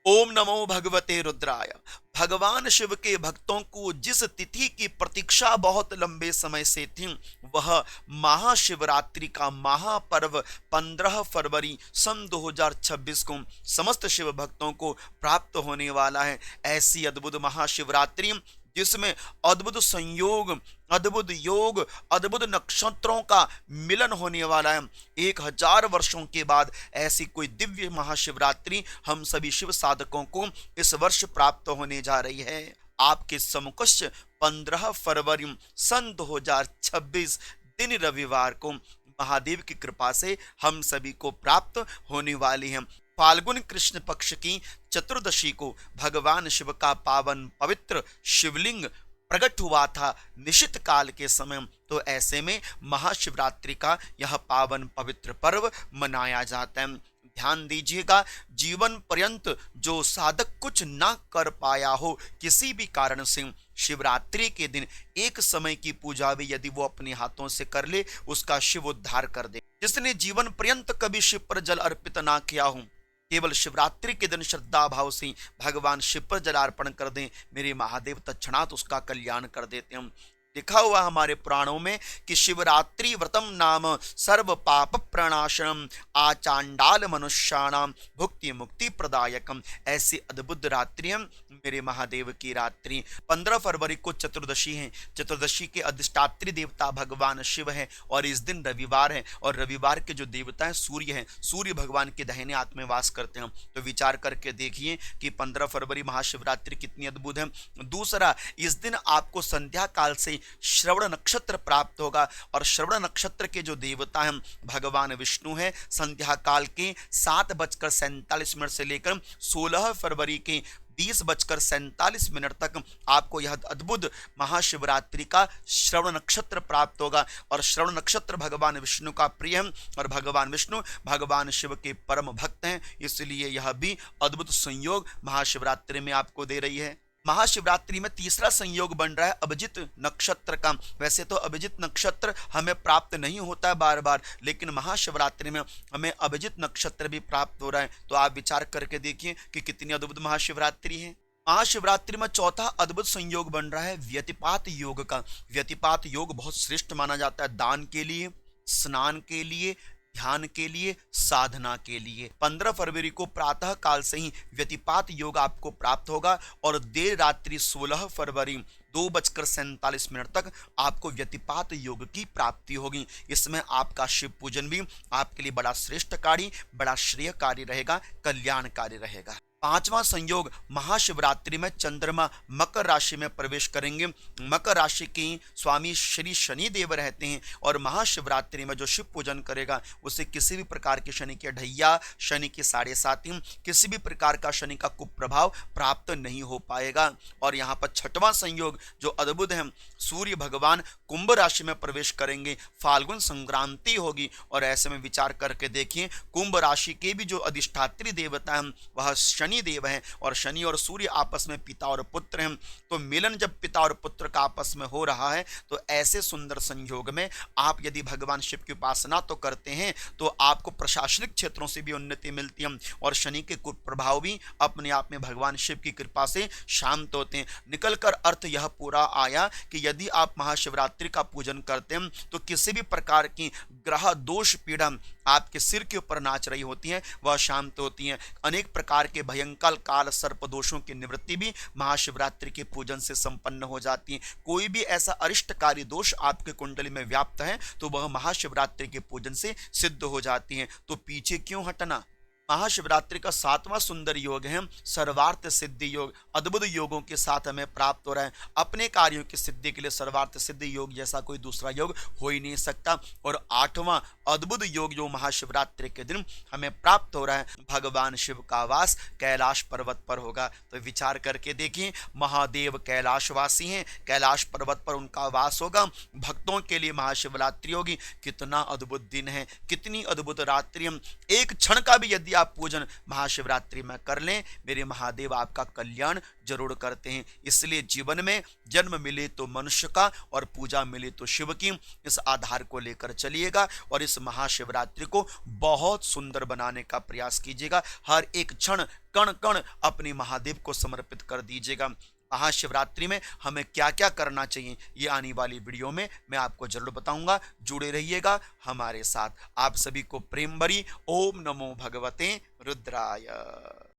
ओम नमो भगवते रुद्राय। भगवान शिव के भक्तों को जिस तिथि की प्रतीक्षा बहुत लंबे समय से थी, वह महाशिवरात्रि का महापर्व 15 फरवरी सन 2026 को समस्त शिव भक्तों को प्राप्त होने वाला है। ऐसी अद्भुत महाशिवरात्रि जिसमें अद्भुत संयोग, अद्भुत योग, अद्भुत नक्षत्रों का मिलन होने वाला है। 1000 वर्षों के बाद ऐसी कोई दिव्य महाशिवरात्रि हम सभी शिव साधकों को इस वर्ष प्राप्त होने जा रही है। आपके समकक्ष 15 फरवरी सन 2026 दिन रविवार को महादेव की कृपा से हम सभी को प्राप्त होने वाली है। फाल्गुन कृष्ण पक्ष की चतुर्दशी को भगवान शिव का पावन पवित्र शिवलिंग प्रकट हुआ था निशित काल के समय। तो ऐसे में महाशिवरात्रि का यह पावन पवित्र पर्व मनाया जाता है। ध्यान दीजिएगा, जीवन पर्यंत जो साधक कुछ ना कर पाया हो, किसी भी कारण से शिवरात्रि के दिन एक समय की पूजा भी यदि वो अपने हाथों से कर ले, उसका शिव उद्धार कर दे। जिसने जीवन पर्यंत कभी शिव पर जल अर्पित ना किया हो, केवल शिवरात्रि के दिन श्रद्धा भाव से भगवान शिव पर जलार्पण कर दें, मेरे महादेव तत्क्षणात उसका कल्याण कर देते हैं। लिखा हुआ हमारे पुराणों में कि शिवरात्रि व्रतम नाम सर्व पाप प्रणाशनम आचांडाल मनुष्याणाम भुक्ति मुक्ति प्रदायकम। ऐसी अद्भुत रात्रि मेरे महादेव की रात्रि 15 फरवरी को चतुर्दशी है। चतुर्दशी के अधिष्ठात्री देवता भगवान शिव है और इस दिन रविवार है, और रविवार के जो देवता है सूर्य है, सूर्य भगवान के दाहिने हाथ में वास करते हैं। तो विचार करके देखिए कि 15 फरवरी महाशिवरात्रि कितनी अद्भुत है। दूसरा, इस दिन आपको संध्या काल से श्रवण नक्षत्र प्राप्त होगा, और श्रवण नक्षत्र के जो देवता हैं भगवान विष्णु है। संध्या काल के 7:47 से लेकर 16 फरवरी के 20:47 तक आपको यह अद्भुत महाशिवरात्रि का श्रवण नक्षत्र प्राप्त होगा। और श्रवण नक्षत्र भगवान विष्णु का प्रिय है, और भगवान विष्णु भगवान शिव के परम भक्त हैं, इसलिए यह भी अद्भुत संयोग महाशिवरात्रि में आपको दे रही है। महाशिवरात्रि में तीसरा संयोग बन रहा है अभिजित नक्षत्र का। वैसे तो अभिजित नक्षत्र हमें प्राप्त नहीं होता है बार बार, लेकिन महाशिवरात्रि में हमें अभिजित नक्षत्र भी प्राप्त हो रहा है। तो आप विचार करके देखिए कि कितनी अद्भुत महाशिवरात्रि है। महाशिवरात्रि में चौथा अद्भुत संयोग बन रहा है व्यतिपात योग का। व्यतिपात योग बहुत श्रेष्ठ माना जाता है दान के लिए, स्नान के लिए, ध्यान के लिए, साधना के लिए। 15 फरवरी को प्रातः काल से ही व्यतिपात योग आपको प्राप्त होगा, और देर रात्रि 16 फरवरी 2:47 तक आपको व्यतिपात योग की प्राप्ति होगी। इसमें आपका शिव पूजन भी आपके लिए बड़ा श्रेष्ठकारी, बड़ा श्रेयकारी रहेगा, कल्याणकारी रहेगा। पांचवा संयोग, महाशिवरात्रि में चंद्रमा मकर राशि में प्रवेश करेंगे। मकर राशि के स्वामी श्री शनि देव रहते हैं, और महाशिवरात्रि में जो शिव पूजन करेगा उसे किसी भी प्रकार के शनि के ढैया, शनि की 7.5, किसी भी प्रकार का शनि का कुप्रभाव प्राप्त नहीं हो पाएगा। और यहाँ पर छठवां संयोग जो अद्भुत है, सूर्य भगवान कुंभ राशि में प्रवेश करेंगे, फाल्गुन संक्रांति होगी। और ऐसे में विचार करके देखिए, कुंभ राशि के भी जो अधिष्ठात्री देवता है वह शनि देव हैं, और शनि और सूर्य आपस में पिता और पुत्र हैं। तो मिलन जब पिता और पुत्र का आपस में हो रहा है, तो ऐसे सुंदर संयोग में आप यदि भगवान शिव की उपासना तो करते हैं, तो आपको प्रशासनिक क्षेत्रों से भी उन्नति मिलती है, और शनि के कुप्रभाव भी अपने आप में भगवान शिव की कृपा से शांत होते हैं। निकलकर अर्थ यह पूरा आया कि यदि आप महाशिवरात्रि का पूजन करते हैं, तो किसी भी प्रकार की ग्रह दोष पीड़ा आपके सिर के ऊपर नाच रही होती हैं, वह शांत होती हैं। अनेक प्रकार के भयंकर काल सर्प दोषों की निवृत्ति भी महाशिवरात्रि के पूजन से संपन्न हो जाती है। कोई भी ऐसा अरिष्टकारी दोष आपके कुंडली में व्याप्त है, तो वह महाशिवरात्रि के पूजन से सिद्ध हो जाती हैं। तो पीछे क्यों हटना। महाशिवरात्रि का 7वां सुंदर योग है सर्वार्थ सिद्धि योग। अद्भुत योगों के साथ हमें प्राप्त हो रहा है। अपने कार्यों की सिद्धि के लिए सर्वार्थ सिद्धि योग जैसा कोई दूसरा योग हो ही नहीं सकता। और 8वां अद्भुत योग जो महाशिवरात्रि के दिन हमें प्राप्त हो रहा है, भगवान शिव का वास कैलाश पर्वत पर होगा। तो विचार करके देखिए, महादेव कैलाशवासी हैं, कैलाश पर्वत पर उनका वास होगा, भक्तों के लिए महाशिवरात्रि होगी। कितना अद्भुत दिन है, कितनी अद्भुत रात्रि। एक क्षण का भी यदि भी आप पूजन महाशिवरात्रि में कर लें, मेरे महादेव आपका कल्याण जरूर करते हैं। इसलिए जीवन में जन्म मिले तो मनुष्य का और पूजा मिले तो शिव की, इस आधार को लेकर चलिएगा और इस महाशिवरात्रि को बहुत सुंदर बनाने का प्रयास कीजिएगा। हर एक क्षण कण कण अपने महादेव को समर्पित कर दीजिएगा। महाशिवरात्रि में हमें क्या क्या करना चाहिए, ये आने वाली वीडियो में मैं आपको जरूर बताऊंगा। जुड़े रहिएगा हमारे साथ। आप सभी को प्रेम भरी ओम नमो भगवते रुद्राय।